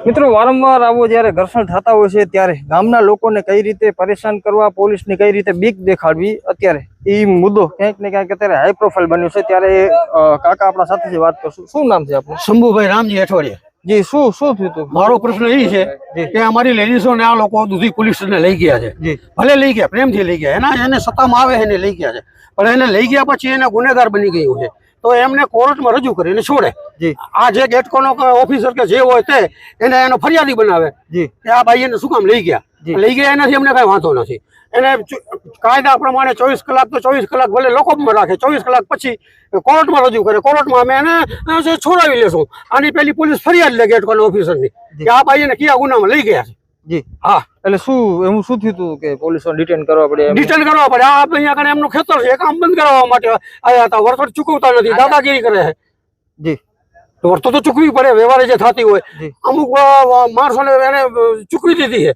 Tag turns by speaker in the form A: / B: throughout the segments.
A: મિત્રો વારંવાર આવો જ્યારે ઘર્ષણ થતા હોય છે ત્યારે ગામના લોકોને કઈ રીતે પરેશાન કરવા, પોલીસની કઈ રીતે બીક દેખાડવી, અત્યારે એ મુદ્દો ક્યાંક ને ક્યાંક અત્યારે હાઈ પ્રોફાઇલ બન્યો છે। ત્યારે કાકા આપણા સાથે વાત કરશું। શું નામ છે આપનું?
B: શંભુભાઈ રામજી અઠવાડિયા।
A: જી, શું થયું હતું?
B: મારો પ્રશ્ન એ છે કે અમારી લેડીઝો ને આ લોકો દૂધી પોલીસ સ્ટેશને લઈ ગયા છે। ભલે લઈ ગયા, પ્રેમથી લઈ ગયા, એને સત્તામાં આવે એને લઈ ગયા છે, પણ એને લઈ ગયા પછી એને ગુનેગાર બની ગયું છે તો એમને કોર્ટમાં રજૂ કરીને છોડે। આ જે ગેટકોનો ઓફિસર કે જે હોય તે એને એનો ફરિયાદી બનાવે કે આ ભાઈ એને શું કામ લઈ ગયા, એનાથી અમને કઈ વાંધો નથી। એને કાયદા પ્રમાણે 24 કલાક તો 24 કલાક ભલે લોકોમાં રાખે, 24 કલાક પછી કોર્ટમાં રજૂ કરે, કોર્ટમાં અમે એને છોડાવી લેશું। આની પેલી પોલીસ ફરિયાદ લે ગેટકોના ઓફિસરની કે આ ભાઈ એને કયા ગુનામાં લઈ ગયા છે।
A: જી હા, એટલે શું થયું હતું કે પોલીસો ડિટેન કરવા પડે?
B: ડિટેન કરવા પડે। આ અહીંયા કને એમનું ખેતર છે, કામ બંધ કરાવવા માટે આવ્યા હતા, વળતર ચૂકવતા નથી, દાદાગીરી કરે છે। જી, તો વળતર તો ચૂકવી પડે, વ્યવહારે જે થતી હોય। અમુક માણસોને એને ચૂકવી દીધી છે।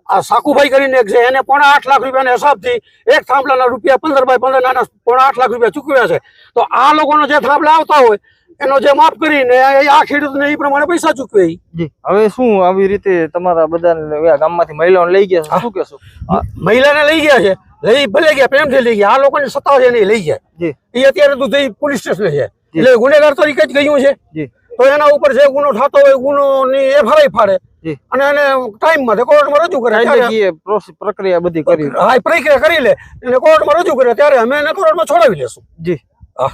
B: આ સાકુભાઈ કરીને એક છે, એને 8.5 લાખ રૂપિયાના હિસાબથી એક થાંભલાના રૂપિયા 15 બાય 15 નાના 8.5 લાખ રૂપિયા ચૂકવ્યા છે। તો આ લોકોનો જે થાંભલા આવતા હોય એનો જે માફ કરીને આ ખેડૂતને એ પ્રમાણે પૈસા ચૂકવે।
A: હવે શું આવી રીતે તમારા બધા ગામમાંથી મહિલાઓને લઈ ગયા, શું કહેશો?
B: મહિલાને લઈ ગયા છે, લઈ ભલે ગયા, પ્રેમથી લઈ ગયા। આ લોકોની સત્તા છે એને લઈ ગયા, એ અત્યારે દૂધી પોલીસ સ્ટેશન છે એટલે ગુનેગાર તરીકે જ ગયું છે। તો એના ઉપર જે ગુનો થતો હોય ગુનોની એફઆઈઆર ફાડે અને એને ટાઈમમાં કોર્ટમાં રજૂ કરે,
A: પ્રક્રિયા બધી કરી,
B: હા પ્રક્રિયા કરી લે અને કોર્ટમાં રજૂ કરે ત્યારે અમે એને કોર્ટમાં છોડાવી લેશું।
A: જી હા।